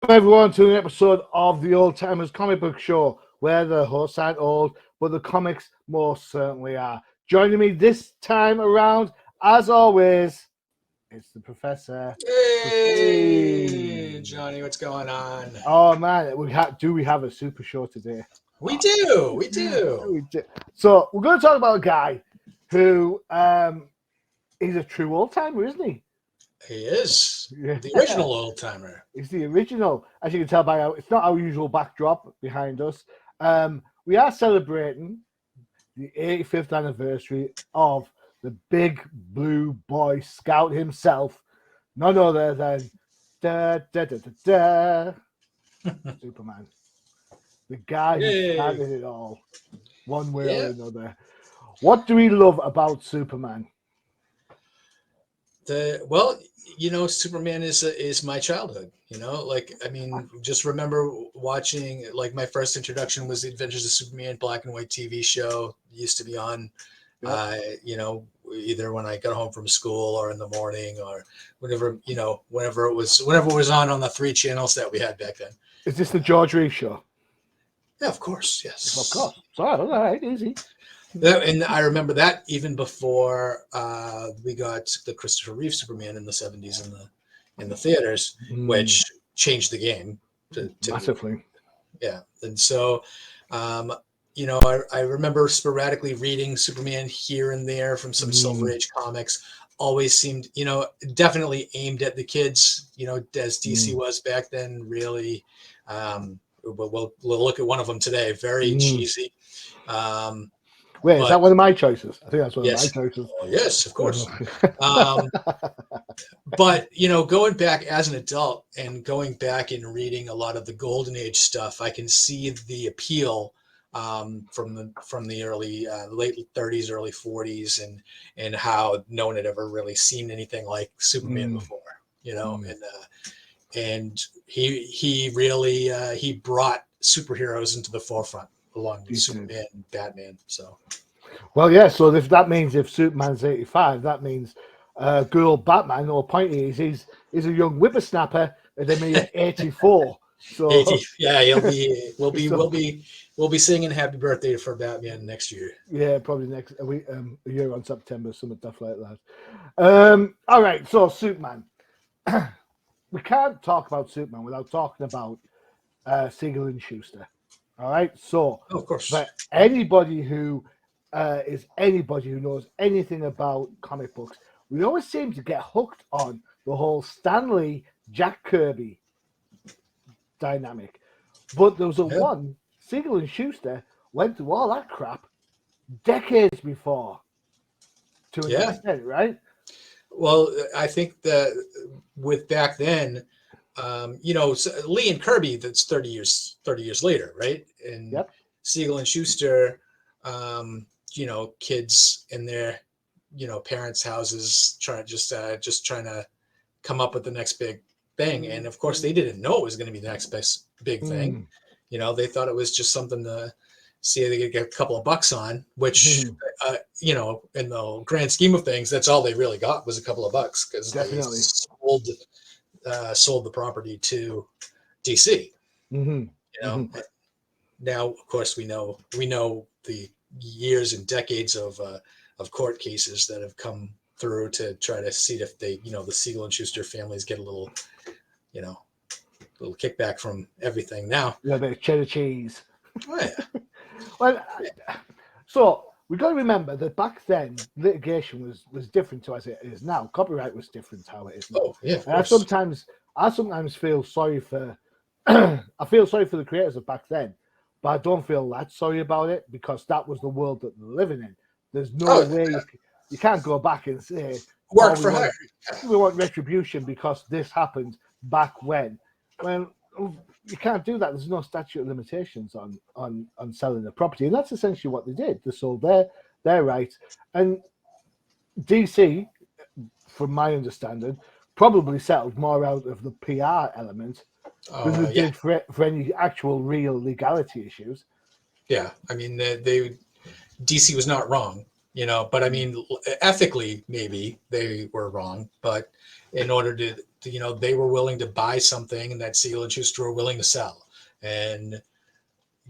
everyone to an episode of the Ol'Timers comic book show, where the hosts aren't old, but the comics most certainly are. Joining me this time around, as always, it's the Professor. Hey, Johnny, what's going on? Oh man, do we have a super show today? We do. We do. So we're going to talk about a guy who is a true old-timer, isn't he? He is the original old-timer. He's the original. As you can tell by it's not our usual backdrop behind us. We are celebrating the 85th anniversary of the big blue boy scout himself, none other than Superman. The guy who started it all, one way or another. What do we love about Superman? Superman is my childhood. Just remember watching. Like, my first introduction was The Adventures of Superman, black and white TV show. It used to be on, either when I got home from school or in the morning or whenever it was on the 3 channels that we had back then. Is this the George Reeves show? Yeah, of course, yes. Of course. Sorry, all right, easy. And I remember that even before we got the Christopher Reeve Superman in the 70s in the theaters, which changed the game to massively. Yeah, and so I remember sporadically reading Superman here and there from some Silver Age comics. Always seemed, definitely aimed at the kids, as DC was back then. Really, we'll look at one of them today. Very cheesy. Wait, is that one of my choices? I think that's one of my choices. Oh, yes, of course. But going back as an adult and going back and reading a lot of the Golden Age stuff, I can see the appeal from the early late 30s, early 40s, and how no one had ever really seen anything like Superman before. And he really he brought superheroes into the forefront along with Superman and Batman. So, well, yeah. So if Superman's 85, that means good old Batman, or point is he's a young whippersnapper, and then he's 84. So 80, yeah, we'll be singing Happy Birthday for Batman next year. Yeah, probably next a year on September, some stuff like that. All right, so Superman. We can't talk about Superman without talking about Siegel and Schuster. All right, so of course, for anybody who knows anything about comic books, we always seem to get hooked on the whole Stan Lee, Jack Kirby dynamic. But there was one, Siegel and Schuster went through all that crap decades before, to an extent, right? Well, I think that with back then, Lee and Kirby, that's 30 years later, right? And Siegel and Schuster, kids in their, parents' houses trying to come up with the next big thing. And of course they didn't know it was going to be the next big thing. They thought it was just something to see if they could get a couple of bucks on, which, in the grand scheme of things, that's all they really got was a couple of bucks, because they sold the property to DC. Now, of course, we know the years and decades of court cases that have come through to try to see if they, the Siegel and Schuster families get a little kickback from everything now. Yeah, a bit of cheddar cheese. Oh, yeah. Well, so we've got to remember that back then litigation was different to as it is now. Copyright was different to how it is now. Oh, yeah, and I sometimes feel sorry for the creators of back then, but I don't feel that sorry about it, because that was the world that we're living in. There's no way you can't go back and say work for hire. We want retribution because this happened back when. Well, you can't do that. There's no statute of limitations on selling the property, and that's essentially what they did. They sold their rights, and DC, from my understanding, probably settled more out of the PR element than they did for any actual real legality issues. Yeah, I mean, DC was not wrong, but I mean, ethically maybe they were wrong, but in order they were willing to buy something that Siegel and Schuster were willing to sell. And,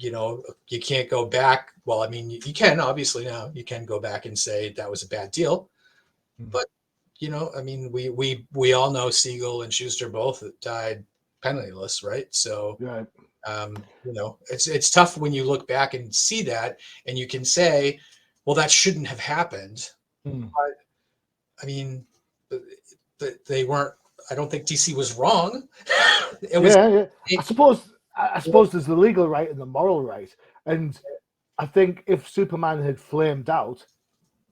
you can't go back. Well, I mean, you can, obviously now you can go back and say that was a bad deal. But, I mean, we all know Siegel and Schuster both died penniless, right? So, Right. it's tough when you look back and see that, and you can say, well, that shouldn't have happened. Mm. But, I mean, they weren't. I don't think DC was wrong. It was. Yeah. I suppose there's the legal right and the moral right, and I think if Superman had flamed out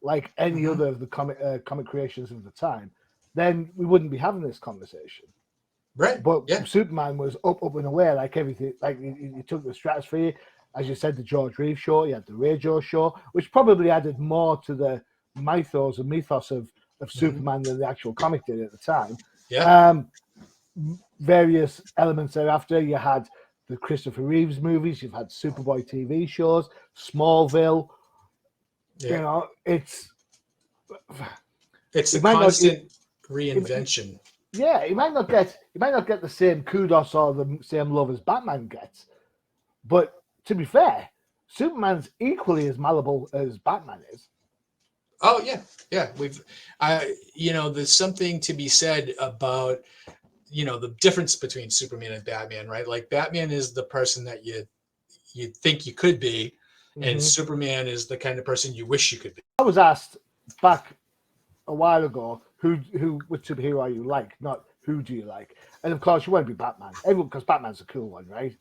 like any other of the comic creations of the time, then we wouldn't be having this conversation. Right. But Yeah. Superman was up and away like everything. Like he took the stratosphere, as you said, the George Reeves show. He had the radio show, which probably added more to the mythos of Superman than the actual comic did at the time. Yeah. Various elements thereafter. You had the Christopher Reeves movies. You've had Superboy TV shows, Smallville. Yeah. It's a constant reinvention. He might not get the same kudos or the same love as Batman gets, but to be fair, Superman's equally as malleable as Batman is. Oh yeah. There's something to be said about the difference between Superman and Batman, right? Like Batman is the person that you think you could be, and Superman is the kind of person you wish you could be. I was asked back a while ago which superhero are you like, not who do you like, and of course you want to be Batman. Everyone, because Batman's a cool one, right?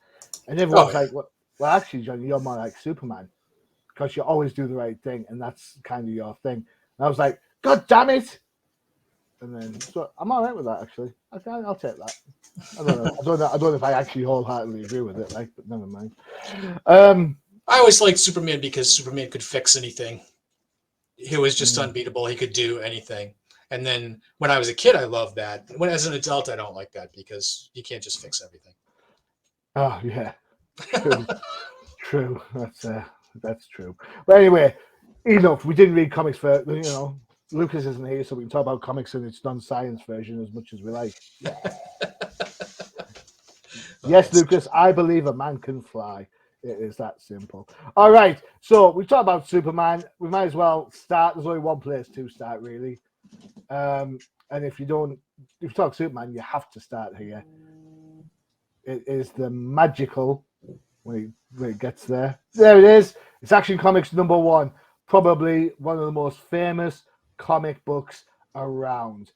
And everyone's like, well, actually, Johnny, you're more like Superman because you always do the right thing, and that's kind of your thing. And I was like, God damn it! And then, so I'm all right with that, actually. I'll take that. I don't know if I actually wholeheartedly agree with it, like, but never mind. I always liked Superman because Superman could fix anything. He was just unbeatable. He could do anything. And then when I was a kid, I loved that. When as an adult, I don't like that because you can't just fix everything. Oh yeah, true. That's true. But anyway, enough. We didn't read comics for Lucas isn't here, so we can talk about comics in its non-science version as much as we like. Yeah. Yes, Lucas, I believe a man can fly. It is that simple. All right, so we talked about Superman. We might as well start. There's only one place to start, really. And if you talk Superman, you have to start here. It is the magical. When it gets there, there it is. It's Action Comics #1, probably one of the most famous comic books around,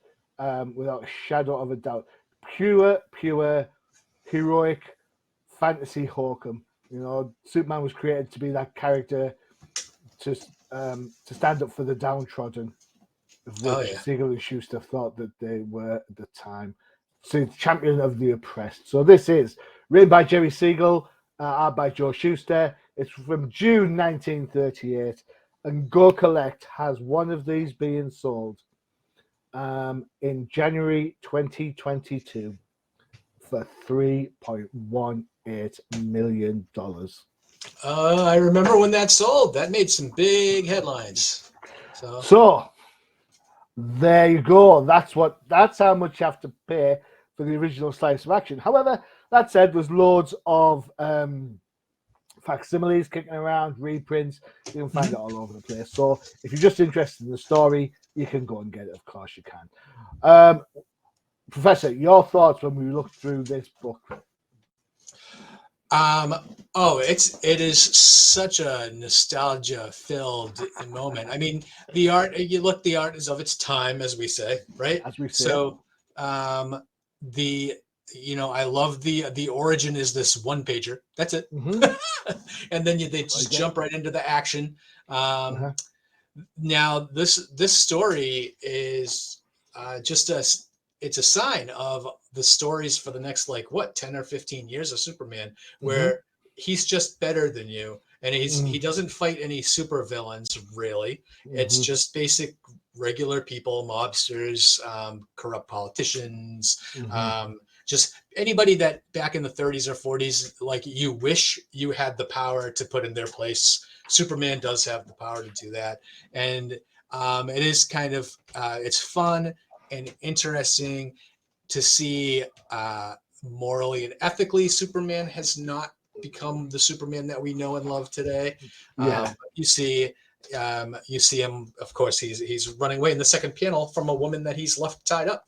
without a shadow of a doubt. Pure heroic fantasy hokum. Superman was created to be that character to stand up for the downtrodden, of which Siegel and Schuster thought that they were at the time. So champion of the oppressed. So this is written by Jerry Siegel, art by Joe Shuster. It's from June 1938, and Go Collect has one of these being sold in January 2022 for $3.18 million. I remember when that sold. That made some big headlines. So there you go. That's how much you have to pay for the original slice of action. However, that said, there's loads of facsimiles kicking around, reprints. You can find it all over the place. So if you're just interested in the story, you can go and get it. Of course you can. Professor, your thoughts when we looked through this book? It is such a nostalgia-filled moment. I mean, the art. The art is of its time, as we say, right? As we say. So, I love the origin is this one pager. That's it. And then they just jump right into the action. Now this story is it's a sign of the stories for the next 10 or 15 years of Superman, where he's just better than you, and he doesn't fight any super villains really. It's just basic regular people, mobsters, corrupt politicians, just anybody that back in the 30s or 40s, like you wish you had the power to put in their place. Superman does have the power to do that, and it is kind of it's fun and interesting. to see morally and ethically Superman has not become the Superman that we know and love today. Yeah. You see him, of course, he's running away in the second panel from a woman that he's left tied up,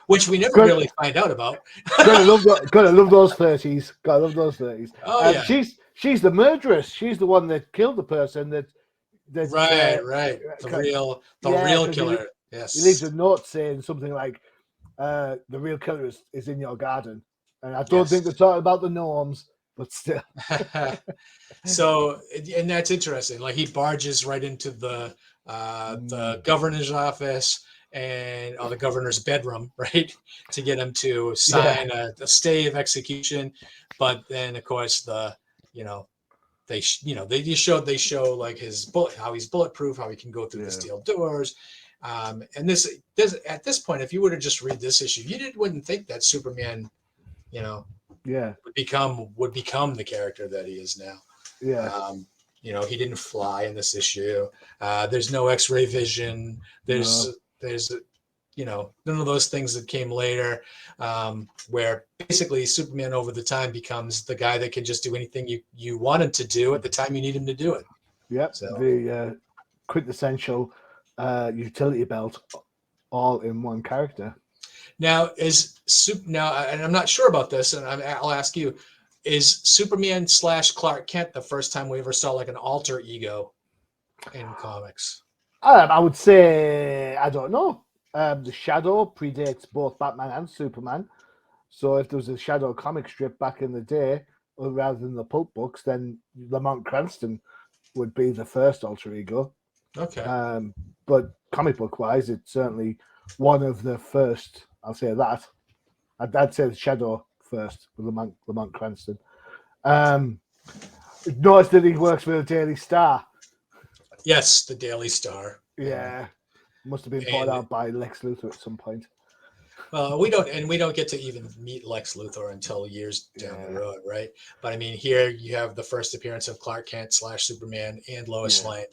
which we never really find out about. Gotta love those 30s. Gotta love those 30s. Oh yeah, she's the murderess. She's the one that killed the person. That right. The real killer. Yes, he leaves a note saying something like, "The real killer is in your garden." And I don't think they're talking about the gnomes, but still. So, and that's interesting. Like he barges right into the governor's office or the governor's bedroom, right, to get him to sign a stay of execution. But then, of course, they show like how he's bulletproof, how he can go through the steel doors. And this at this point, if you were to just read this issue, wouldn't think that Superman, would become the character that he is now. Yeah. He didn't fly in this issue. There's no X-ray vision. There's none of those things that came later, where basically Superman over the time becomes the guy that can just do anything you want him to do at the time you need him to do it. Yep. So. The quintessential utility belt, all in one character. Now, and I'm not sure about this, and I'll ask you: is Superman / Clark Kent the first time we ever saw like an alter ego in comics? I would say I don't know. The Shadow predates both Batman and Superman, so if there was a Shadow comic strip back in the day, rather than the pulp books, then Lamont Cranston would be the first alter ego. Okay. But comic book wise, it's certainly one of the first. I'll say that. I'd say the Shadow first with Lamont Cranston. Notice that he works for the Daily Star. Yes, the Daily Star. Yeah, must have been bought out by Lex Luthor at some point. We don't get to even meet Lex Luthor until years down the road, right? But I mean, here you have the first appearance of Clark Kent / Superman and Lois Lane.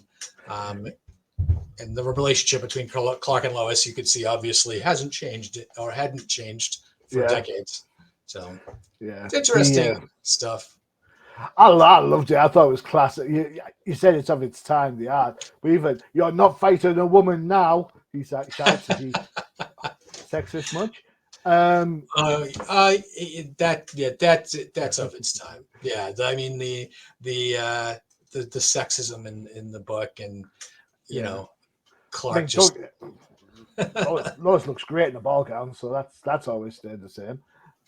And the relationship between Clark and Lois, you could see obviously hadn't changed for decades. So it's interesting stuff. I loved it. I thought it was classic. You said it's of its time, the art. But even you're not fighting a woman now, he shouts as he sexist much. That's of its time. Yeah, I mean the sexism in the book, and Clark Lois looks great in a ball gown, so that's always stayed the same.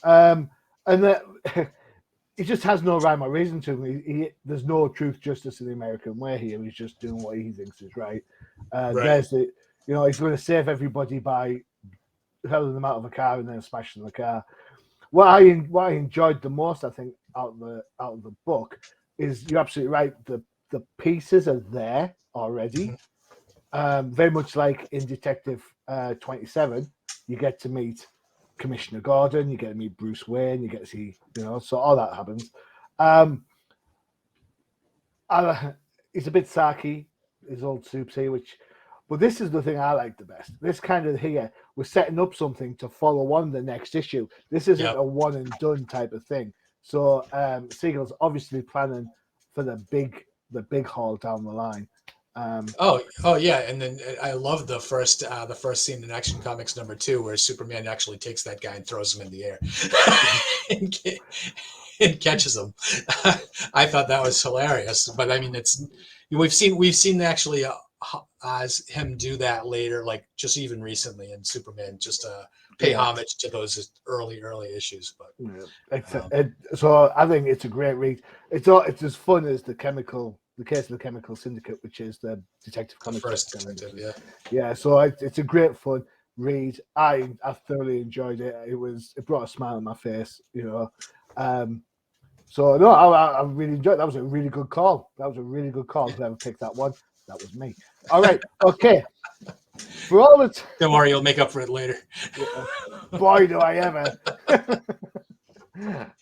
And that it just has no rhyme or reason to him. There's no truth, justice in the American way here. He's just doing what he thinks is right. There's the he's going to save everybody by hurling them out of a car and then smashing the car. What I enjoyed the most, I think, out of the book is you're absolutely right. The pieces are there already. Very much like in Detective 27, you get to meet Commissioner Gordon, you get to meet Bruce Wayne, you get to see, so all that happens. He's a bit sarky, his old Supes here, but this is the thing I like the best. This kind of here, we're setting up something to follow on the next issue. This isn't a one and done type of thing. So Siegel's obviously planning for the big haul down the line. Oh yeah, and then I love the first scene in Action Comics #2 where Superman actually takes that guy and throws him in the air and catches him. I thought that was hilarious, but I mean, we've seen actually as him do that later, like just even recently in Superman, just to pay homage to those early issues. But so I think it's a great read. It's as fun as the Case of the Chemical Syndicate, which is the Detective Comics. First Detective, yeah. So it's a great fun read. I thoroughly enjoyed it. It brought a smile on my face, So no, I really enjoyed it. That was a really good call. Whoever picked that one, that was me. All right, okay. For all the don't worry, you'll make up for it later. Boy, do I ever!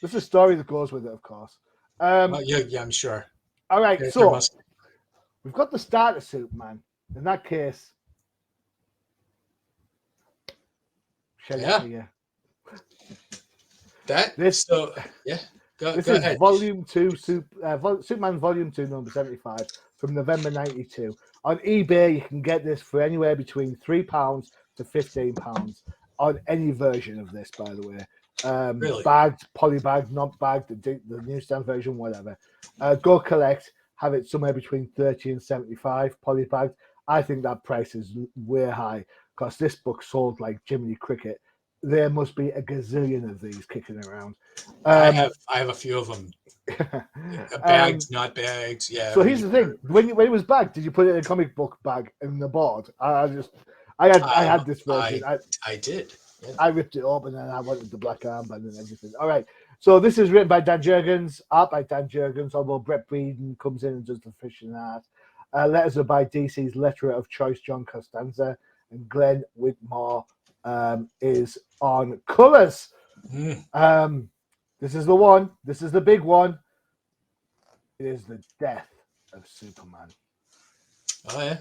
There's a story that goes with it, of course. Yeah, I'm sure. All right, so we've got the starter Superman. In that case, Shed Yeah. for you. That This so yeah. Go This go is ahead. Volume 2, Superman Volume 2, number 75, from November 92. On eBay, you can get this for anywhere between £3 to £15 on any version of this, by the way. Really? Bagged, polybagged, not bagged, the newsstand version, whatever. Go collect, have it somewhere between 30 and 75, polybagged. I think that price is way high because this book sold like Jiminy Cricket. There must be a gazillion of these kicking around. I have a few of them. Bagged, not bagged. Yeah. So here's the thing: when it was bagged, did you put it in a comic book bag in the board? I had this version. I did. Yeah. I ripped it open and I wanted the black armband and everything. All right. So this is written by Dan Jurgens, art by Dan Jurgens, although Brett Breeden comes in and does the fishing art. Letters are by DC's letterer of choice, John Costanza, and Glenn Whitmore is on colours. This is the one. This is the big one. It is the death of Superman. Oh yeah.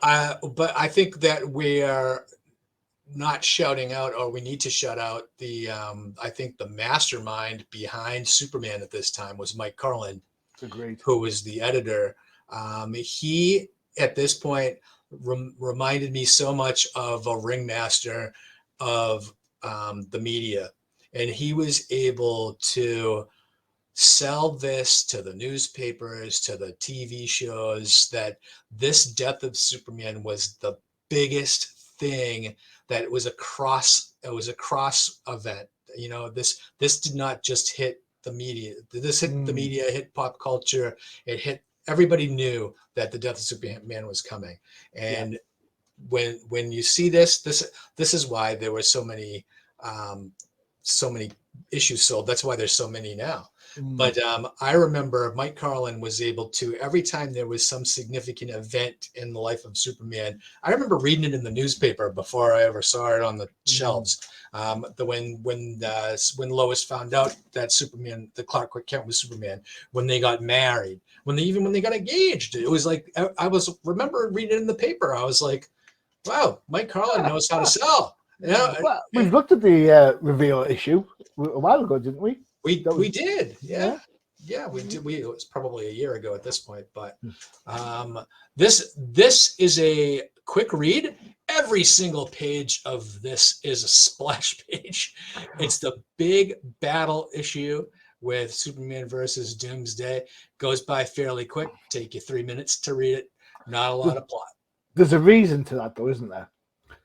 But I think that we are not shouting out, or we need to shout out the. I think the mastermind behind Superman at this time was Mike Carlin, Agreed. who was the editor. He at this point reminded me so much of a ringmaster of the media, and he was able to sell this to the newspapers, to the TV shows, that this death of Superman was the biggest thing, that it was a cross event. You know, this did not just hit the media. This hit the media, hit pop culture. It hit, everybody knew that the death of Superman was coming. And when you see this is why there were so many issues sold. That's why there's so many now. But I remember Mike Carlin was able to, every time there was some significant event in the life of Superman, I remember reading it in the newspaper before I ever saw it on the shelves. When Lois found out that Superman, the Clark Kent was Superman, when they got married, when they got engaged, it was like, remember reading it in the paper. I was like, wow, Mike Carlin knows how to sell. Yeah, well, we've looked at the reveal issue a while ago, didn't we? We did, yeah, we did. It was probably a year ago at this point, but this is a quick read. Every single page of this is a splash page. It's the big battle issue with Superman versus Doomsday. Goes by fairly quick. Take you 3 minutes to read it. Not a lot of plot. There's a reason to that, though, isn't there?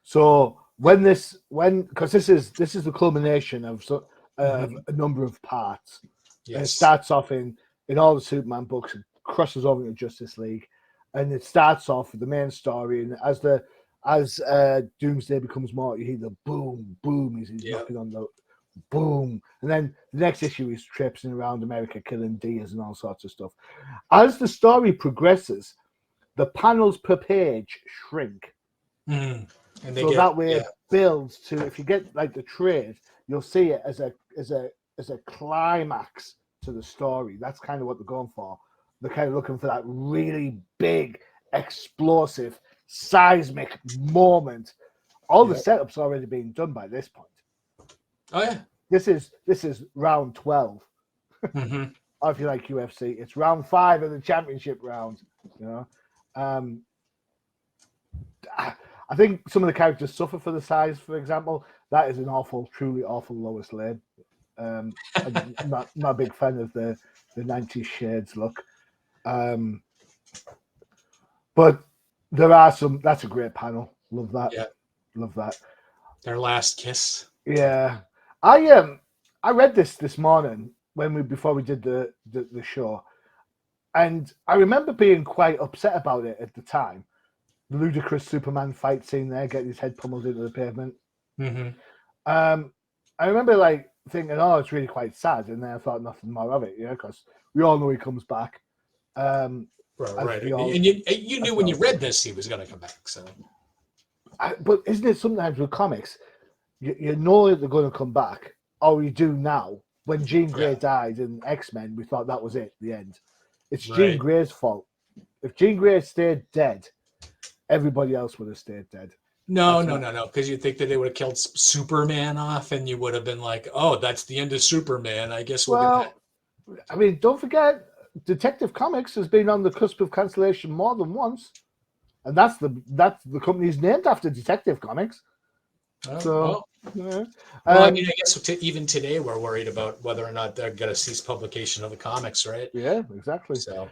So because this is the culmination of a number of parts. Yes. And it starts off in all the Superman books, and crosses over into Justice League, and it starts off with the main story. And as Doomsday becomes more, you hear the boom, boom. He's knocking on the boom, and then the next issue is traipsing around America, killing deers and all sorts of stuff. As the story progresses, the panels per page shrink. And so that way it builds to, if you get like the trade, you'll see it as a climax to the story. That's kind of what they're going for. They're kind of looking for that really big, explosive, seismic moment. All the setups already being done by this point. Oh yeah. This is round 12. Or if you like UFC, it's round 5 of the championship round. You know. I think some of the characters suffer for the size, for example. That is an truly awful Lois Lane. I'm not a big fan of the 90s shades look. But there are some, that's a great panel. Love that. Yeah. Love that. Their last kiss. Yeah. I read this morning before we did the show. And I remember being quite upset about it at the time. The ludicrous Superman fight scene there, getting his head pummeled into the pavement. I remember like thinking, oh, it's really quite sad, and then I thought nothing more of it, because we all know he comes back. Right. And you knew when you read this he was going to come back. So, but isn't it sometimes with comics, you know that they're going to come back, or you do now. When Jean Grey died in X-Men, we thought that was it, the end. It's Jean Grey's fault. If Jean Grey stayed dead, everybody else would have stayed dead. No, because you think that they would have killed Superman off, and you would have been like, "Oh, that's the end of Superman. I guess we're gonna." Well, I mean, don't forget, Detective Comics has been on the cusp of cancellation more than once, and that's the company's named after Detective Comics. So, yeah. I mean, I guess even today we're worried about whether or not they're going to cease publication of the comics, right? Yeah, exactly. So,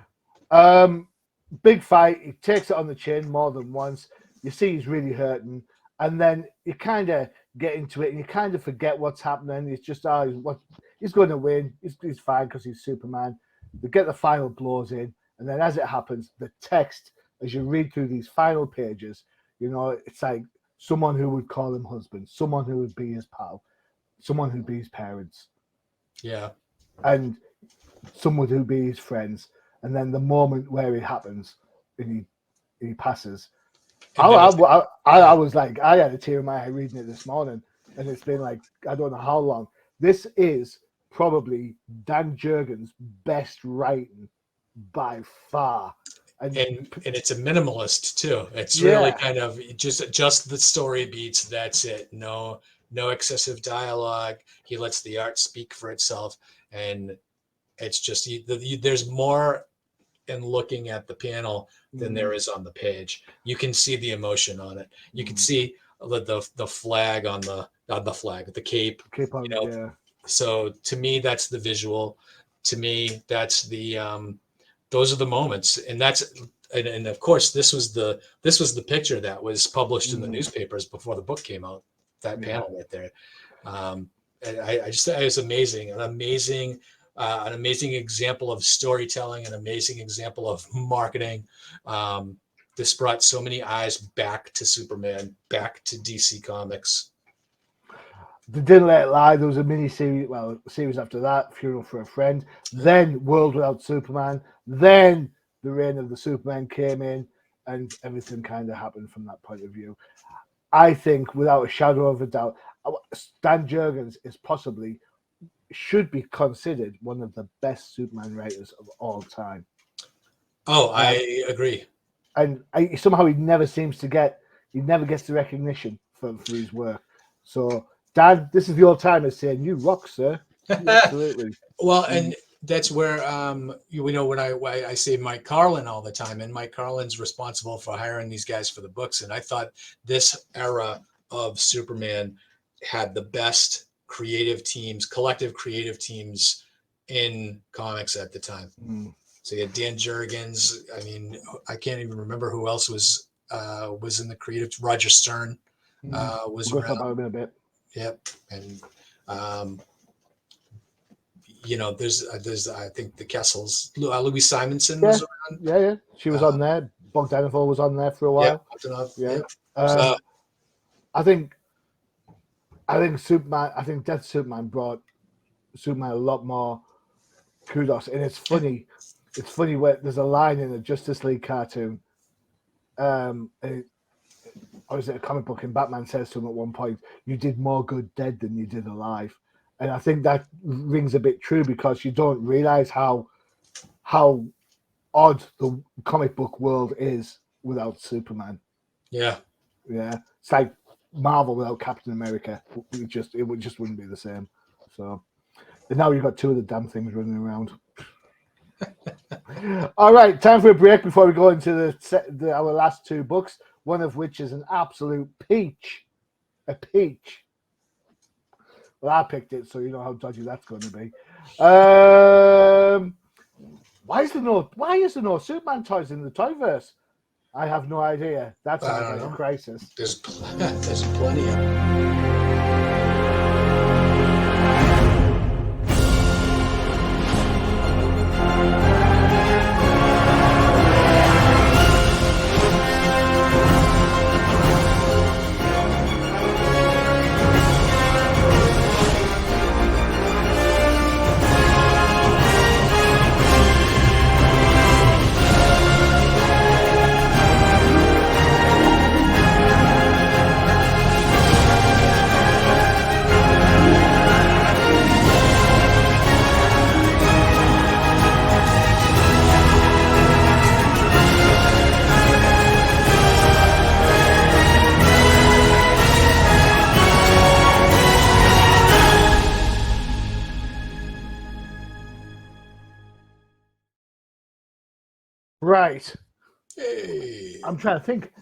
big fight. He takes it on the chin more than once. You see he's really hurting, and then you kind of get into it, and you kind of forget what's happening. It's just, he's going to win. He's fine because he's Superman. They get the final blows in, and then as it happens, the text, as you read through these final pages, it's like someone who would call him husband, someone who would be his pal, someone who'd be his parents. Yeah. And someone who'd be his friends. And then the moment where it happens and he passes. I was like, I had a tear in my eye reading it this morning. And it's been like, I don't know how long. This is probably Dan Jurgens' best writing by far. And it's a minimalist too. It's really kind of just the story beats. That's it. No excessive dialogue. He lets the art speak for itself, and it's just there's more in looking at the panel than there is on the page. You can see the emotion on it. You can see the flag on the flag, the cape. Cape on, So to me, that's the visual. To me, that's the those are the moments, and of course this was the picture that was published in the newspapers before the book came out. That panel right there, and I just thought it was amazing, an amazing example of storytelling, an amazing example of marketing. This brought so many eyes back to Superman, back to DC Comics. They didn't let it lie. There was a series after that, Funeral for a Friend, then World Without Superman, then the reign of the Superman came in, and everything kind of happened from that point of view. I think, without a shadow of a doubt, Dan Jurgens should be considered one of the best Superman writers of all time. Oh, I agree. And somehow he never gets the recognition for his work. So, Dan, this is the Ol'Timers saying, you rock, sir. Absolutely. Well, and that's where when I say Mike Carlin all the time, and Mike Carlin's responsible for hiring these guys for the books, and I thought this era of Superman had the best collective creative teams in comics at the time. So you had Dan Jurgens. I mean, I can't even remember who else was in the creative. Roger Stern was we'll around. Talk about it in a bit. Yep, and there's I think the Kessels, Louise Simonson was around. Yeah, she was on there. Bogdanov was on there for a while. I think Superman. I think Death Superman brought Superman a lot more kudos, and it's funny. It's funny where there's a line in a Justice League cartoon. Or is it a comic book? And Batman says to him at one point, "You did more good dead than you did alive," and I think that rings a bit true because you don't realize how odd the comic book world is without Superman. Yeah. It's like Marvel without Captain America. It just wouldn't be the same. So, and now you've got two of the damn things running around. All right, time for a break before we go into our last two books. One of which is an absolute peach. A peach. Well, I picked it, so you know how dodgy that's going to be. Why is there no Superman toys in the Toyverse? I have no idea. That's a crisis. There's plenty of them. Right. Hey. I'm trying to think.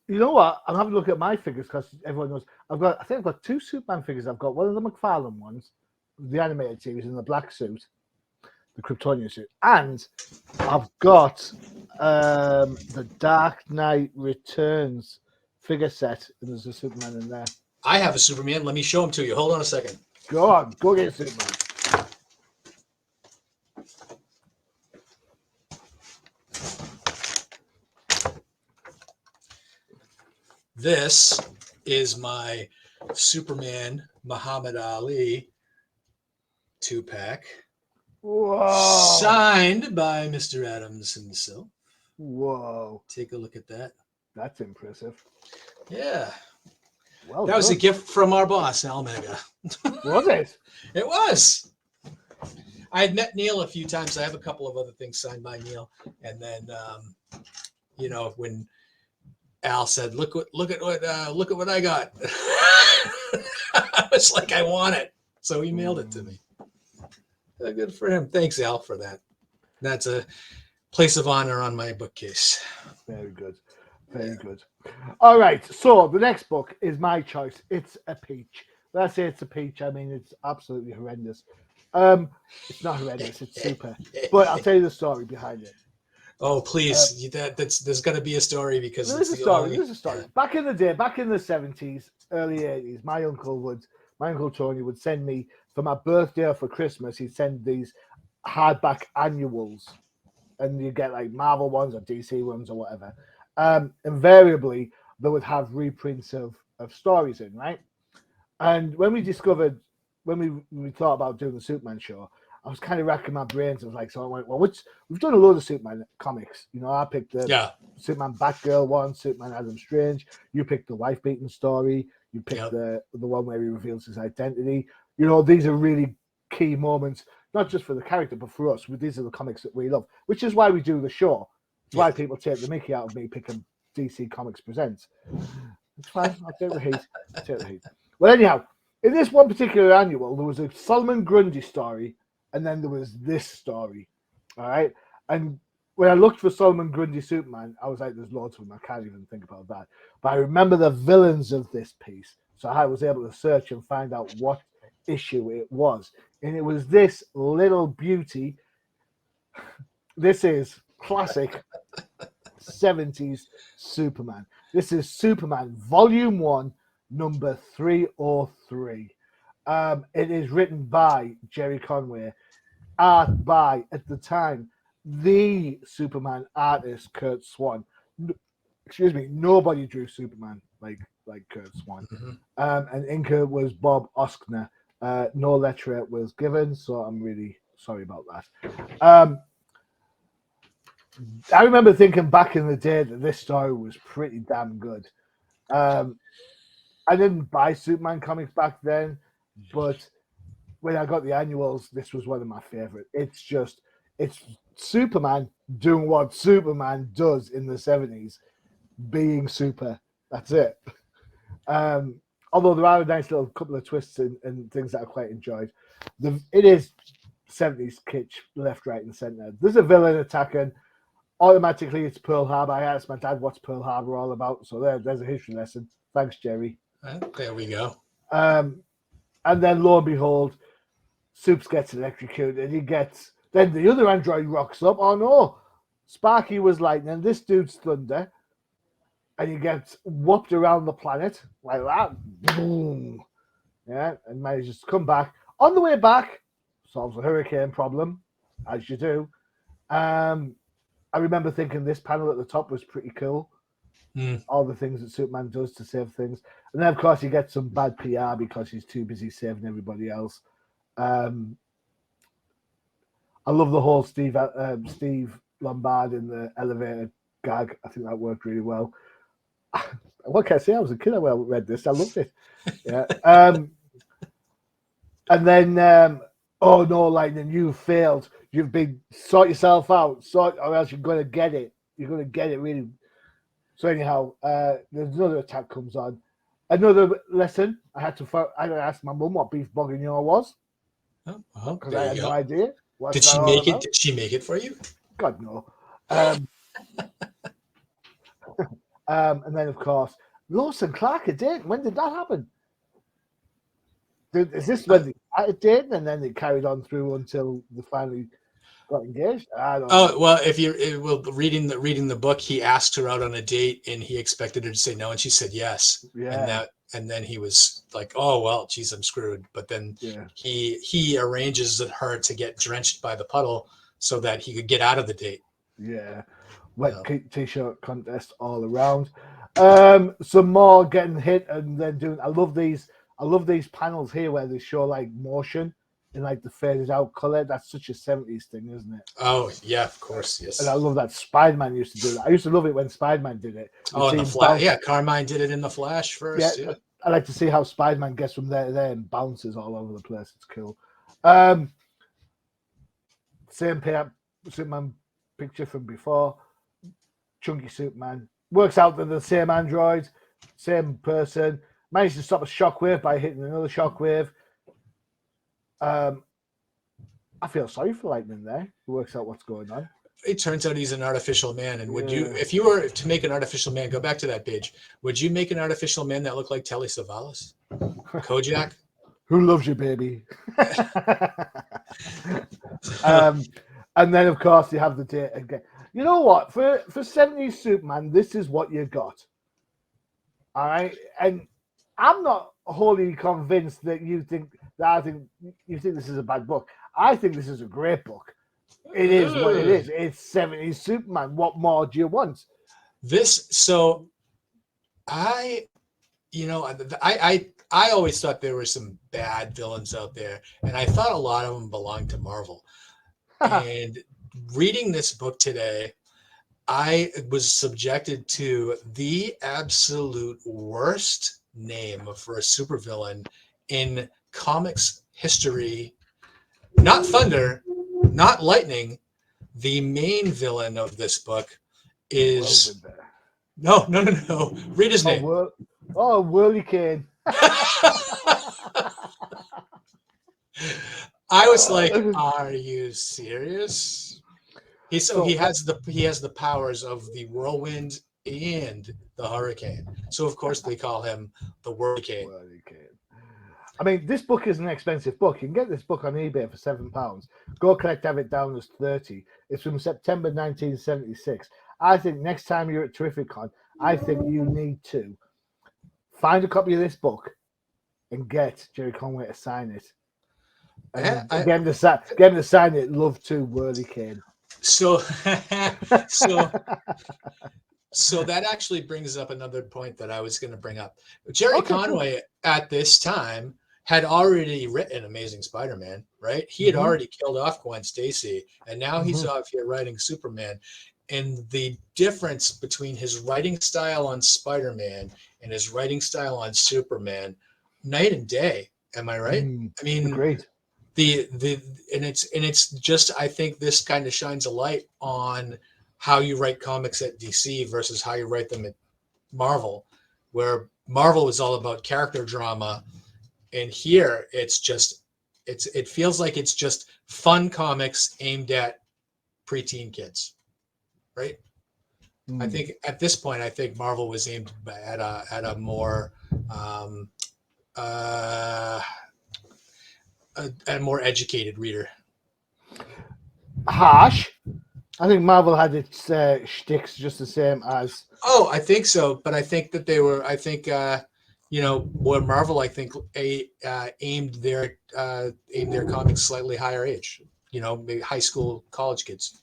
You know what? I'm having a look at my figures because everyone knows I think I've got 2 Superman figures. I've got one of the McFarlane ones, the animated series in the black suit, the Kryptonian suit, and I've got the Dark Knight Returns figure set, and there's a Superman in there. I have a Superman. Let me show him to you. Hold on a second. Go on, go get Superman. This is my Superman Muhammad Ali 2-pack. Whoa! Signed by Mr. Adams himself. Whoa! Take a look at that. That's impressive. Yeah. Well, that was a gift from our boss, Al Mega. Was it? It was. I had met Neil a few times. I have a couple of other things signed by Neil. And then, when Al said, look at what I got. I was like, I want it. So he mailed it to me. Good for him. Thanks, Al, for that. That's a place of honor on my bookcase. Very good. Very good. All right. So the next book is my choice. It's a peach. When I say it's a peach, I mean it's absolutely horrendous. It's not horrendous. It's super. But I'll tell you the story behind it. Oh, please. There's got to be a story because there's a story. Back in the day, back in the 70s, early 80s, my uncle Tony would send me for my birthday or for Christmas. He'd send these hardback annuals, and you get like Marvel ones or DC ones or whatever. Invariably, they would have reprints of stories in, right? And when we thought about doing the Superman show, I was kind of racking my brains. I was like, so I went, well, we've done a load of Superman comics. I picked the Superman Batgirl one, Superman Adam Strange. You picked the wife beating story. You picked the one where he reveals his identity. These are really key moments, not just for the character, but for us. These are the comics that we love, which is why we do the show. It's why people take the mickey out of me picking DC Comics Presents. It's fine. I'll take the heat. Well, anyhow, in this one particular annual, there was a Solomon Grundy story, and then there was this story. All right. And when I looked for Solomon Grundy Superman, I was like, there's loads of them. I can't even think about that. But I remember the villains of this piece. So I was able to search and find out what issue it was. And it was this little beauty. This is classic 70s Superman. This is Superman Volume 1, number 303. It is written by Jerry Conway, art by, at the time, the Superman artist Kurt Swan. Nobody drew Superman like Kurt Swan. Mm-hmm. And inker was Bob Oskner. No letter was given, so I'm really sorry about that. I remember thinking back in the day that this story was pretty damn good. I didn't buy Superman comics back then, but when I got the annuals, this was one of my favorite. It's Superman doing what Superman does in the 70s, being super. That's it. Although there are a nice little couple of twists and things that I quite enjoyed. It is 70s kitsch, left, right, and center. There's a villain attacking. Automatically, it's Pearl Harbor. I asked my dad what's Pearl Harbor all about. So there's a history lesson. Thanks, Jerry. There we go. And then lo and behold, Supes gets electrocuted. Then the other android rocks up. Oh no, Sparky was lightning. This dude's thunder. And he gets whooped around the planet like that. Boom. Yeah, and manages to come back. On the way back, solves the hurricane problem, as you do. I remember thinking this panel at the top was pretty cool. All the things that Superman does to save things. And then, of course, he gets some bad PR because he's too busy saving everybody else. I love the whole Steve Lombard in the elevator gag. I think that worked really well. What can I say? I was a kid when I read this. I loved it. Yeah. And then, oh no, Lightning, you failed. You've been sort yourself out, or else you're going to get it. You're going to get it really. So anyhow, there's another attack comes on. Another lesson. I had to ask my mum what beef bourguignon was. Oh, well, because I had no idea. Did she make it? Did she make it for you? God no. Um, and then, of course, Lois and Clark are dating. When did that happen? Is this when they started dating and then they carried on through until they finally got engaged? I don't know. Oh well, if you're reading the book, he asked her out on a date, and he expected her to say no, and she said yes, Yeah. and then he was like, oh well, geez, I'm screwed. But then Yeah. he arranges her to get drenched by the puddle so that he could get out of the date. Yeah. Wet Yeah. t-shirt contest all around. Some more getting hit and then doing. I love these panels here where they show like motion in like the faded out color. That's such a 70s thing, isn't it? Oh yeah, of course, yes. And I love that Spider-Man used to do that. I used to love it when Spider-Man did it. Oh, in the Flash, yeah, Carmine did it in the Flash first. Yeah, Yeah. I like to see how Spider-Man gets from there to there and bounces all over the place. It's cool. Same pair, Superman picture from before. Chunky Superman works out that the same android, same person, managed to stop a shockwave by hitting another shockwave. I feel sorry for Lightning there. Who works out what's going on. It turns out he's an artificial man. And would you, Yeah. if you were to make an artificial man, go back to that page, would you make an artificial man that looked like Telly Savalas? Kojak? Who loves you, baby? And then, of course, you have the date again. You know what? For 70s Superman, this is what you got. All right? And I'm not wholly convinced that you think this is a bad book. I think this is a great book. It is what it is. It's 70s Superman. What more do you want? I always thought there were some bad villains out there, and I thought a lot of them belonged to Marvel. And reading this book today, I was subjected to the absolute worst name for a supervillain in comics history. Not Thunder, not Lightning. The main villain of this book is no. Read his name. Whirlicane. I was like, "Are you serious?" He has the powers of the whirlwind and the hurricane. So of course they call him the Whirlicane. I mean, this book is an expensive book. You can get this book on eBay for £7. Go Collect have it down as 30. It's from September 1976. I think next time you're at Terrificon, I think you need to find a copy of this book and get Jerry Conway to sign it. And get him to sign it. Love to Whirlicane. So that actually brings up another point that I was going to bring up. Jerry Conway at this time had already written Amazing Spider-Man, right? He had already killed off Gwen Stacy, and now he's off here writing Superman. And the difference between his writing style on Spider-Man and his writing style on Superman, night and day. Am I right? I mean, great. It's just, I think this kind of shines a light on how you write comics at DC versus how you write them at Marvel, where Marvel is all about character drama, and here it feels like it's just fun comics aimed at preteen kids, right? I think at this point, Marvel was aimed at a more a more educated reader. Harsh. I think Marvel had its shticks just the same as. Oh, I think so, but I think that they were. I think where Marvel, I think, aimed their comics slightly higher age. Maybe high school, college kids.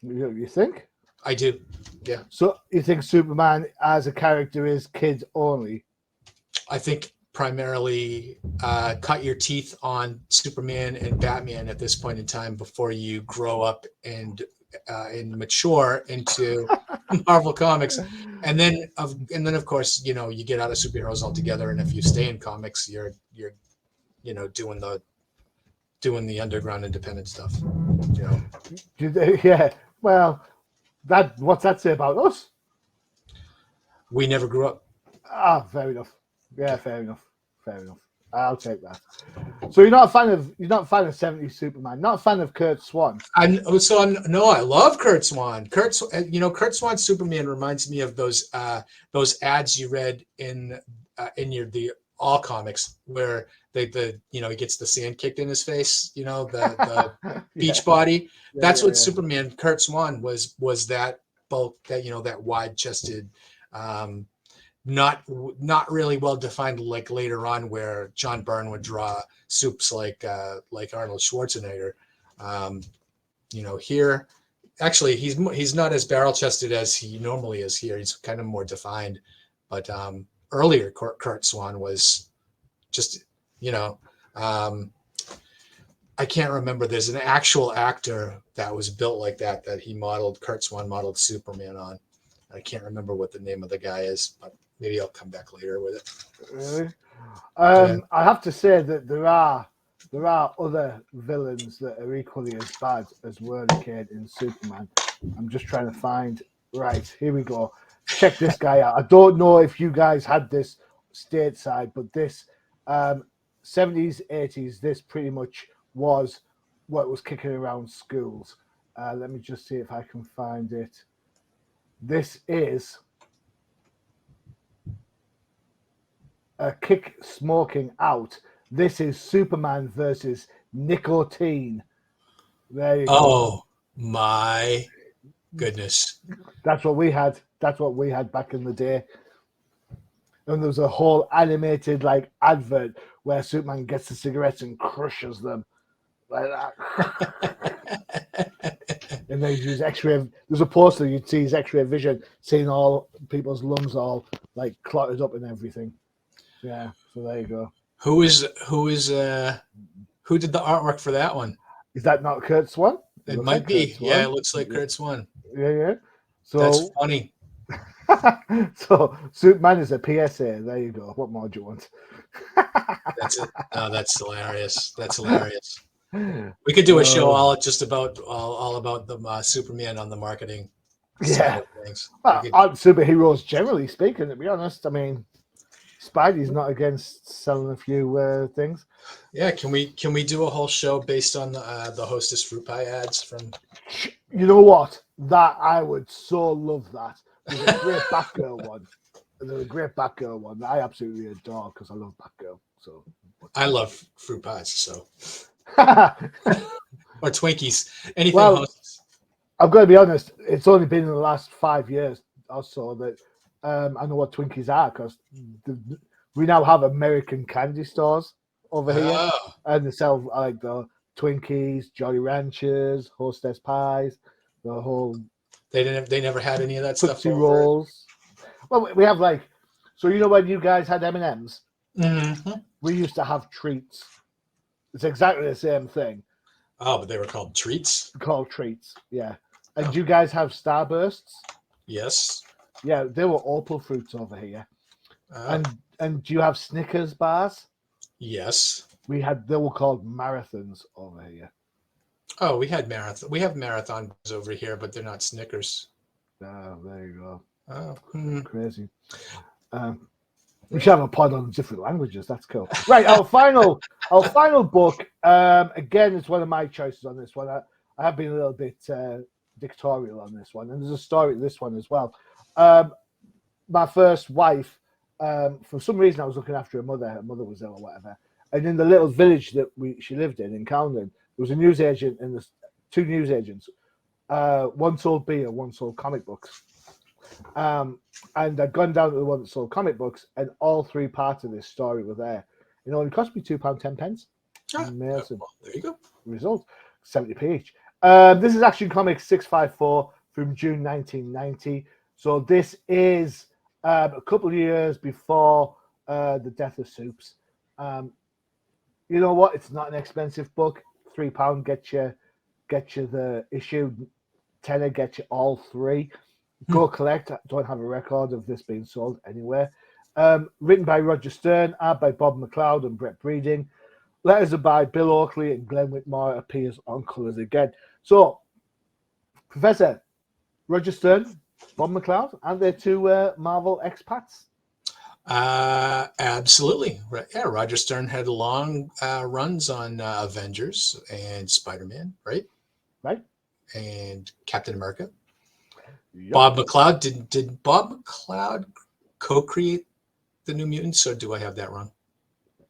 You think? I do. Yeah. So you think Superman as a character is kids only? I think primarily cut your teeth on Superman and Batman at this point in time before you grow up and mature into Marvel Comics, and then of course you get out of superheroes altogether, and if you stay in comics, you're doing the underground independent stuff. Yeah. Well, what's that say about us? We never grew up. Fair enough. Yeah, fair enough. I'll take that. So you're not a fan of 70s Superman, not a fan of Kurt Swan. No, I love Kurt Swan. Kurt Swan's Superman reminds me of those ads you read in the All comics where he gets the sand kicked in his face, the beach body. That's what Superman Kurt Swan was that bulk, that wide chested, not really well defined, like later on where John Byrne would draw Supes like Arnold Schwarzenegger. Here actually he's not as barrel chested as he normally is here. He's kind of more defined, but earlier Kurt Swan was just I can't remember. There's an actual actor that was built like that he modeled, Kurt Swan modeled Superman on. I can't remember what the name of the guy is, but maybe I'll come back later with it. Really? I have to say that there are other villains that are equally as bad as Whirlicane in Superman. I'm just trying to find. Right, here we go. Check this guy out. I don't know if you guys had this stateside, but this 70s, 80s, this pretty much was what was kicking around schools. Let me just see if I can find it. This is a kick smoking out. This is Superman versus Nicotine. There you go. Oh my goodness. That's what we had. That's what we had back in the day. And there was a whole animated advert where Superman gets the cigarettes and crushes them like that. And they use X-ray. There's a poster you'd see his X-ray vision, seeing all people's lungs all clotted up and everything. Yeah. So there you go. Who did the artwork for that one? Is that not Kurt Swan? It might be. Yeah, it looks like Kurt Swan. Yeah. So that's funny. So Superman is a PSA. There you go. What more do you want? That's it. No, that's hilarious. That's hilarious. We could do a show all about the Superman on the marketing side of things. Well, on superheroes generally speaking, to be honest, I mean, Spidey's not against selling a few things. Yeah, can we do a whole show based on the Hostess fruit pie ads from? You know what? That I would so love that. There's a great Batgirl one. There's a great Batgirl one that I absolutely adore because I love Batgirl. So I love fruit pies. So or Twinkies, anything. Well, Hostess. I've got to be honest. It's only been in the last 5 years or so that I know what Twinkies are because we now have American candy stores over here, and they sell the Twinkies, Jolly Ranchers, Hostess pies, the whole. They never had any of that stuff. Rolls. Well, we have so when you guys had M&Ms, we used to have treats. It's exactly the same thing. Oh, but they were called treats. Called treats, yeah. And do you guys have Starbursts? Yes. Yeah, they were opal fruits over here. And do you have Snickers bars? Yes. They were called marathons over here. Oh, we have marathon bars over here, but they're not Snickers. Oh, there you go. Oh, crazy. We should have a pod on different languages. That's cool. Right, our final book. Again, it's one of my choices on this one. I have been a little bit dictatorial on this one, and there's a story to this one as well. My first wife, for some reason, I was looking after her mother. Her mother was ill or whatever, and in the little village that she lived in Cowden, there was a newsagent and there's two newsagents. One sold beer, one sold comic books. And I'd gone down to the one that sold comic books, and all three parts of this story were there. It only cost me £2.10. Amazing. Well, there you go. Result 70p each. This is Action Comics 654 from June 1990. So this is a couple of years before the death of Supes. You know what? It's not an expensive book. £3 get you the issue. Tenner get you all three. Go collect. I don't have a record of this being sold anywhere. Written by Roger Stern, art by Bob McLeod and Brett Breeding. Letters are by Bill Oakley and Glenn Whitmore. Appears on colours again. So, Professor Roger Stern, Bob McLeod, and they're two Marvel expats. Absolutely. Yeah, Roger Stern had long runs on Avengers and Spider-Man, right? Right? And Captain America. Yep. Bob McLeod, did Bob McLeod co-create the New Mutants, or do I have that wrong?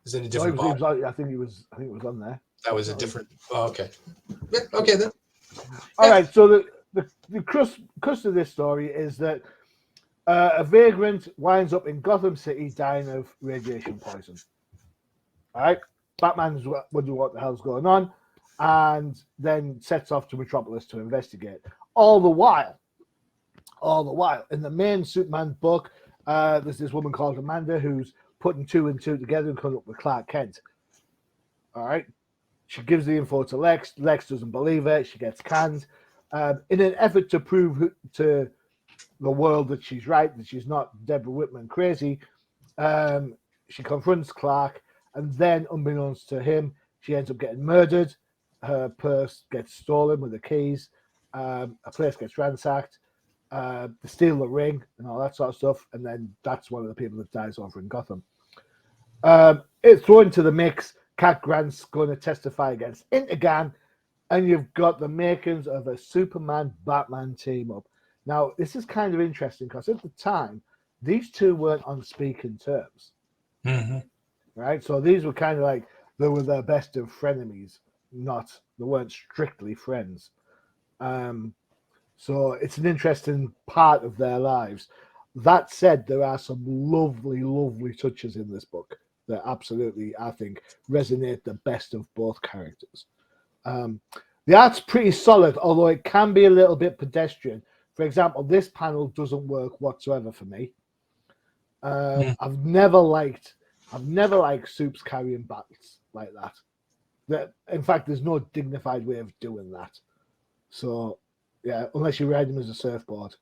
Is it a No, he different was. He Bob? was. I think he was. I think he was on there. That was a Definitely. different. Oh, okay. Yeah, okay then. All Yeah. right. So the crust of this story is that a vagrant winds up in Gotham City dying of radiation poison. All right. Batman's wondering what the hell's going on, and then sets off to Metropolis to investigate. All the while, in the main Superman book, there's this woman called Amanda who's putting two and two together and coming up with Clark Kent. All right. She gives the info to Lex. Lex doesn't believe it. She gets canned. In an effort to prove to the world that she's right, that she's not Deborah Whitman crazy, she confronts Clark, and then, unbeknownst to him, she ends up getting murdered. Her purse gets stolen with the keys. A place gets ransacked. They steal the ring and all that sort of stuff, and then that's one of the people that dies over in Gotham. It's thrown into the mix. Cat Grant's going to testify against Intergang, and you've got the makings of a Superman Batman team up. Now, this is kind of interesting because at the time, these two weren't on speaking terms, Mm-hmm. right? So these were kind of like they were their best of frenemies, they weren't strictly friends. So it's an interesting part of their lives. That said, there are some lovely, lovely touches in this book that absolutely, I think, resonate the best of both characters. The art's pretty solid, although it can be a little bit pedestrian. For example, this panel doesn't work whatsoever for me. I've never liked Supes carrying bats like that. In fact, there's no dignified way of doing that. So, yeah, unless you ride him as a surfboard.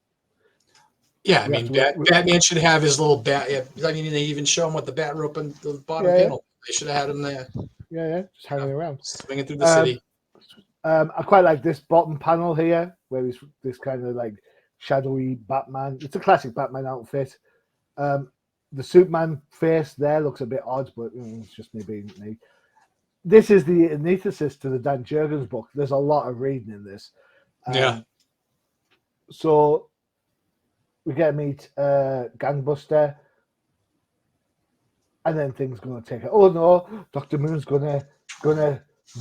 Yeah, I mean, Batman should have his little bat. Yeah, I mean, they even show him with the bat rope on the bottom panel. They should have had him there. Yeah, just hanging around, swinging through the city. I quite like this bottom panel here, where he's this kind of like shadowy Batman. It's a classic Batman outfit. The Superman face there looks a bit odd, but it's just me being me. This is the antithesis to the Dan Jurgens book. There's a lot of reading in this. Yeah. So we get to meet Gangbuster, and then things gonna take it. Oh no, Dr. Moon's gonna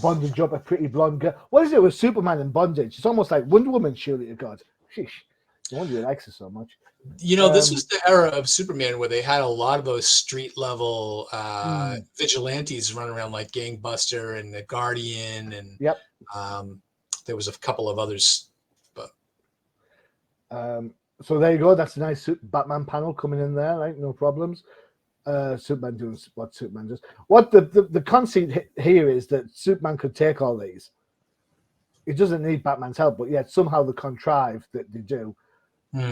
bondage up a pretty blonde girl. What is it with Superman and bondage? It's almost like Wonder Woman, surely to God. Sheesh. No wonder he likes her so much. You know, this was the era of Superman where they had a lot of those street level vigilantes running around like Gangbuster and the Guardian, and yep. There was a couple of others, but so there you go. That's a nice Batman panel coming in there, right? No problems. Superman doing what Superman does. What the conceit here is that Superman could take all these. He doesn't need Batman's help, but yet somehow they contrive that they do.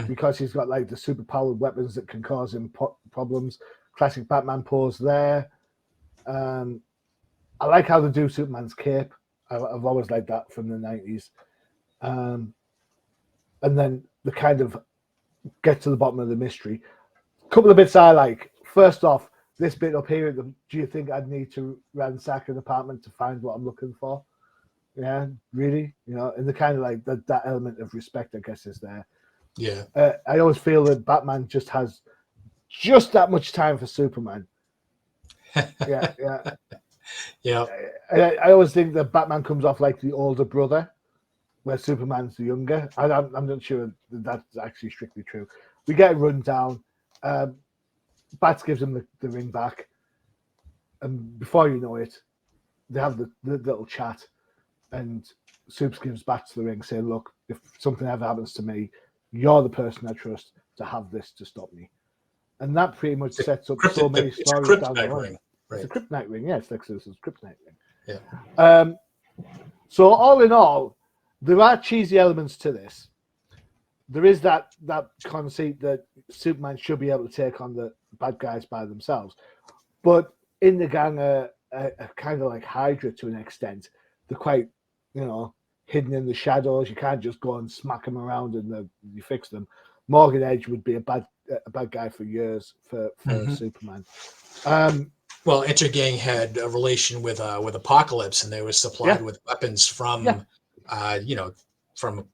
Because he's got like the super powered weapons that can cause him problems. Classic Batman pose there. I like how they do Superman's cape. I've always liked that from the 90s. And then the kind of get to the bottom of the mystery. A couple of bits I like. First off, this bit up here, do you think I'd need to ransack an apartment to find what I'm looking for? Yeah, really? And the kind of like that element of respect, I guess, is there. Yeah. I always feel that Batman just has just that much time for Superman. Yeah. Yeah. I always think that Batman comes off like the older brother, where Superman's the younger. I'm not sure that's actually strictly true. We get a rundown. Bats gives him the ring back. And before you know it, they have the little chat. And Supes gives Bats the ring, saying, look, if something ever happens to me, you're the person I trust to have this to stop me. And that pretty much sets up so many stories down the line. Right. It's a kryptonite ring, yeah. It's Lex Luthor's kryptonite ring. Yeah. So all in all, there are cheesy elements to this. There is that conceit that Superman should be able to take on the bad guys by themselves. But in the gang are kind of like Hydra to an extent. They're quite, hidden in the shadows. You can't just go and smack them around and you fix them. Morgan Edge would be a a bad guy for years for Mhm. Superman. Well, Intergang had a relation with Apocalypse, and they were supplied Yeah, with weapons yeah, from, you know, from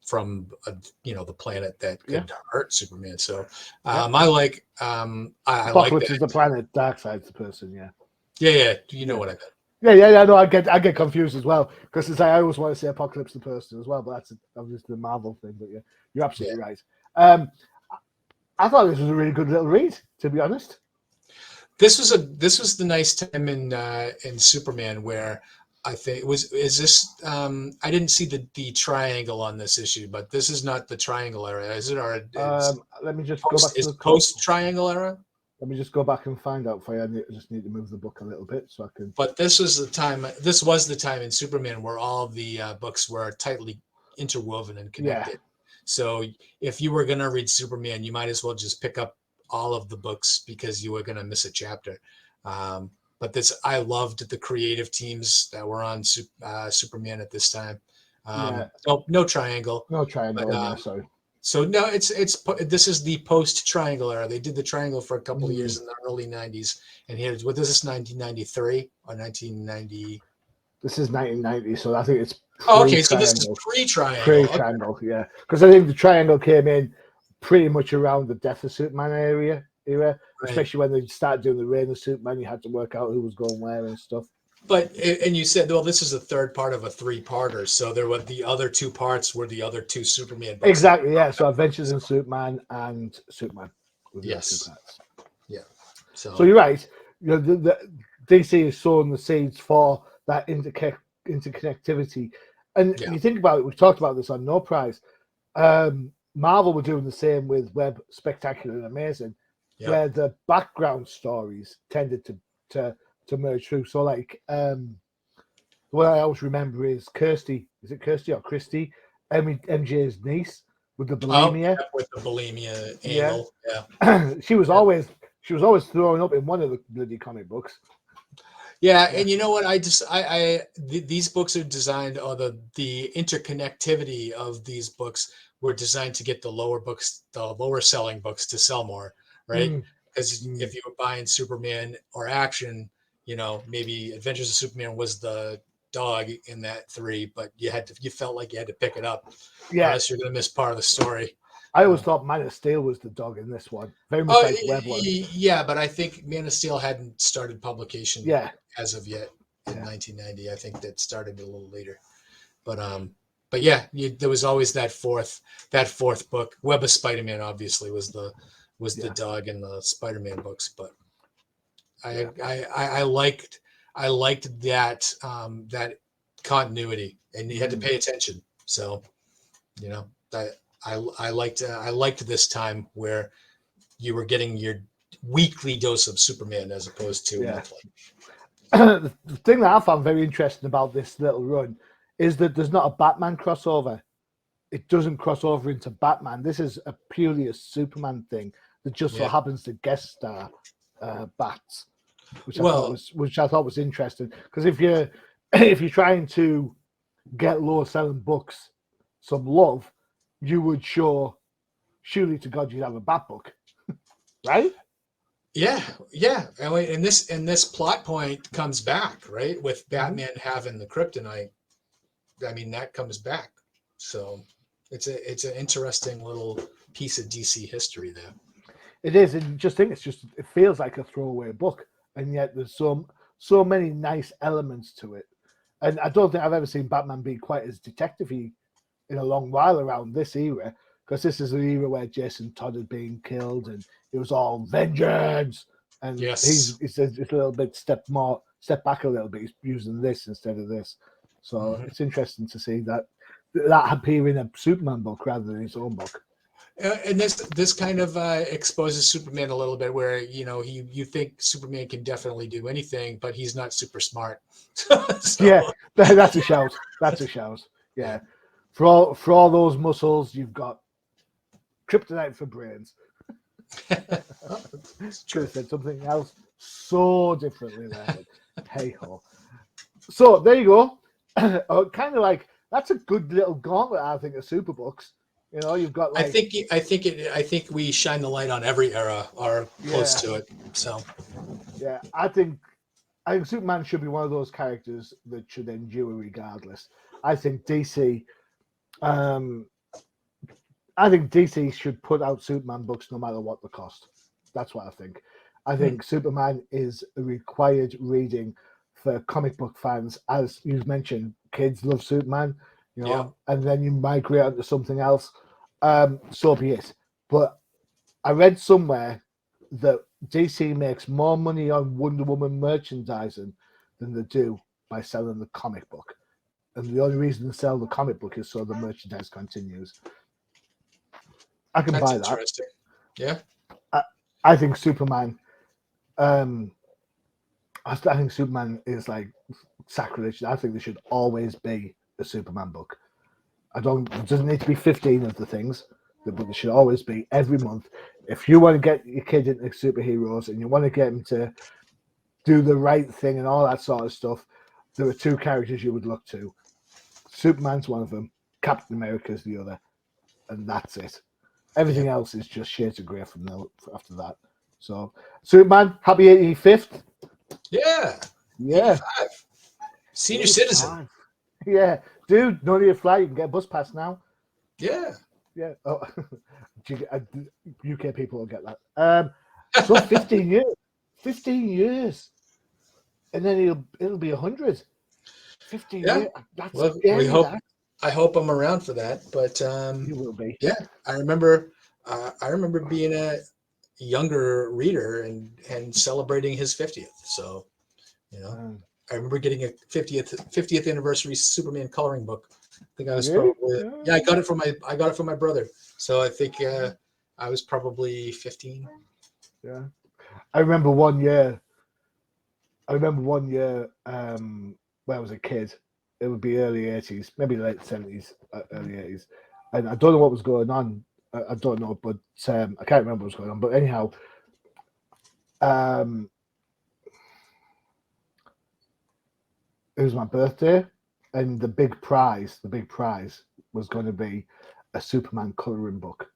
the planet that yeah, could hurt Superman. So, yeah. I like Apocalypse that. is the planet, Darkseid's the person. Yeah, Yeah, yeah, you know yeah. what I meant. Yeah. No, I get confused as well because it's like I always want to say Apocalypse the person as well, but that's obviously the Marvel thing. But yeah, you're Yeah. absolutely right. Um, I thought this was a really good little read, to be honest. This was the nice time in Superman where I think it was is this I didn't see the triangle on this issue, but this is not the triangle era, is it? Or it's Let me just go back to the cover. post triangle era? Let me just go back and find out for you. I just need to move the book a little bit so I can. But this was the time. This was the time in Superman where all the books were tightly interwoven and Yeah, connected. So if you were gonna read Superman, you might as well just pick up all of the books because you were gonna miss a chapter. But I loved the creative teams that were on Superman at this time. yeah. No triangle, No but triangle in there. Sorry. so no, this is the post triangle era. They did the triangle for a couple of Mm. years in the early '90s, and here's what is this 1993 or 1990? This is 1990, so I think it's Oh, okay, so this is pre-triangle. pre-triangle. Okay. Pre-triangle, yeah. Because I think the triangle came in pretty much around the Death of Superman era, Right. especially when they started doing the Reign of Superman. You had to work out who was going where and stuff. But and you said, well, this is the third part of a three-parter. So there were the other two parts were the other two Superman books. Exactly, yeah. So Adventures in Superman and Superman with the two Yes. parts. Yeah. So you're right. You know, the DC is sowing the seeds for that interconnectivity. And Yeah. you think about it, we've talked about this on No Prize. Marvel were doing the same with Web Spectacular and Amazing, Yeah. where the background stories tended to merge through. So like what I always remember is Kirsty. Is it Kirsty or Christy? MJ's niece with the Oh, bulimia. yeah, with the bulimia Yeah. angle. Yeah. she was always throwing up in one of the bloody comic books. Yeah, and you know what? These books are designed, or the interconnectivity of these books were designed to get the lower selling books to sell more, right? Because if you were buying Superman or action, maybe Adventures of Superman was the dog in that three, but you felt like you had to pick it up, or else you're going to miss part of the story. I always thought Man of Steel was the dog in this one, very much like Web was. Yeah, but I think Man of Steel hadn't started publication as of yet in 1990. I think that started a little later, but yeah, there was always that fourth book. Web of Spider-Man obviously was the dog in the Spider-Man books, but I liked that continuity, and you had to pay attention. So I liked this time where you were getting your weekly dose of Superman as opposed to monthly. The thing that I found very interesting about this little run is that there's not a Batman crossover. It doesn't cross over into Batman. This is purely a Superman thing that just so happens to guest star Bats, which I thought was interesting. Because if you're trying to get lower selling books some love, you would surely to God you'd have a Bat book, right? Yeah. And this plot point comes back, right? With Batman having the kryptonite. I mean, that comes back. So it's an interesting little piece of DC history there. It is, and it feels like a throwaway book, and yet there's so many nice elements to it. And I don't think I've ever seen Batman be quite as detective-y in a long while around this era, because this is the era where Jason Todd had been killed, and it was all vengeance. And he's a little bit step back a little bit. He's using this instead of this, so it's interesting to see that appear in a Superman book rather than his own book. And this kind of exposes Superman a little bit, where you think Superman can definitely do anything, but he's not super smart. Yeah, that's a shout. That's a shout. Yeah, for all those muscles, you've got kryptonite for brains. Could have said something else so differently there. Hey ho. So there you go. Kind of like that's a good little gauntlet, I think, of Superbooks. You know, you've got I like think we shine the light on every era or close to it. So yeah, I think Superman should be one of those characters that should endure regardless. I think DC, um, I think DC should put out Superman books no matter what the cost. That's what I think. I think Superman is a required reading for comic book fans, as you mentioned. Kids love Superman, you yeah, know, and then you migrate onto something else. So be it. But I read somewhere that DC makes more money on Wonder Woman merchandising than they do by selling the comic book. And the only reason to sell the comic book is so the merchandise continues. I can that's buy that. interesting. Yeah, I think Superman. Um, I think Superman is like sacrilege. I think there should always be a Superman book. I don't. It doesn't need to be 15 of the things, but there should always be every month. If you want to get your kid into superheroes and you want to get him to do the right thing and all that sort of stuff, there are two characters you would look to. Superman's one of them. Captain America's the other, and that's it. Everything else is just shades of grey from now after that. So, Superman, happy 85th. yeah, Yeah. 85. Senior citizen. 85. Yeah. Dude, no need to fly. You can get a bus pass now. Yeah. Yeah. Oh, UK people will get that. So 15 years. 15 years. And then it'll be 100. 15 years. That's Well, scary, we hope. that. I hope I'm around for that. But You will be. yeah, I remember. I remember being a younger reader and celebrating his 50th. So, you know, I remember getting a 50th anniversary Superman coloring book. I think I was probably I got it from my brother. So I think I was probably 15. Yeah. I remember one year when I was a kid. It would be early 80s, maybe late 70s, early 80s. And I don't know what was going on. I don't know, but I can't remember what was going on. But anyhow, it was my birthday, and the big prize was going to be a Superman coloring book.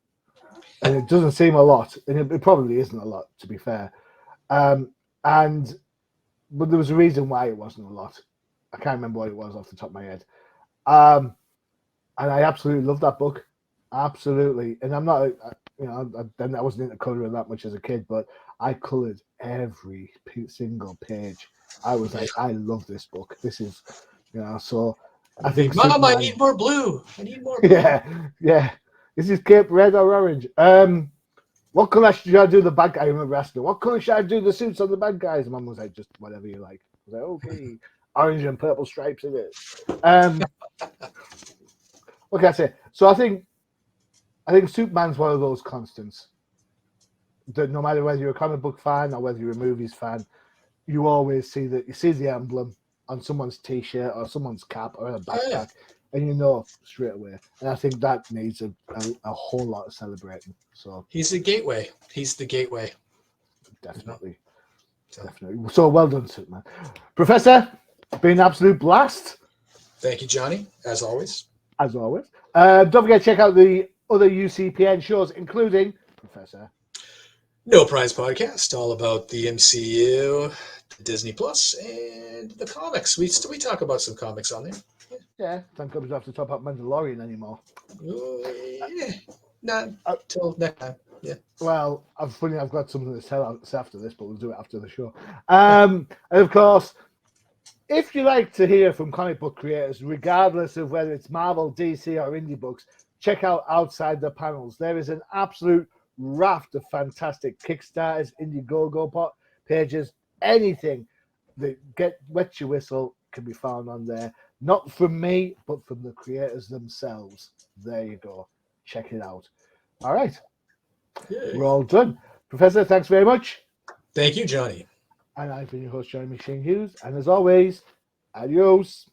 And it doesn't seem a lot, and it probably isn't a lot, to be fair. But there was a reason why it wasn't a lot. I can't remember what it was off the top of my head. And I absolutely love that book. Absolutely. And I'm not, I wasn't into coloring that much as a kid, but I colored every single page. I was like, I love this book. This is, so I think Mom, Superman, I need more blue. I need more blue. Yeah. Is this cape red or orange? What color should I do the bad guy? I remember asking her, what color should I do the suits on the bad guys? And Mum was like, just whatever you like. I was like, okay, orange and purple stripes in it. What can I say? So I think Superman's one of those constants that no matter whether you're a comic book fan or whether you're a movies fan, you always see the emblem on someone's t-shirt or someone's cap or a backpack, and you know straight away. And I think that needs a whole lot of celebrating. So he's the gateway. He's the gateway. Definitely. Definitely. So well done, Superman. Professor, been an absolute blast. Thank you, Johnny, as always. As always. Don't forget to check out the other UCPN shows, including Professor No Prize Podcast, all about the MCU, Disney Plus, and the comics. We talk about some comics on there. Yeah, thank God we don't have to talk about Mandalorian anymore. Not till next time. Yeah. Well, I've got something to tell after this, but we'll do it after the show. And of course, if you like to hear from comic book creators, regardless of whether it's Marvel, DC, or indie books, check out Outside the Panels. There is an absolute raft of fantastic Kickstarters, Indiegogo pages, anything that wet your whistle can be found on there. Not from me, but from the creators themselves. There you go. Check it out. All right. Yay. We're all done. Professor, thanks very much. Thank you, Johnny. And I've been your host, Johnny Machine Hughes. And as always, adios.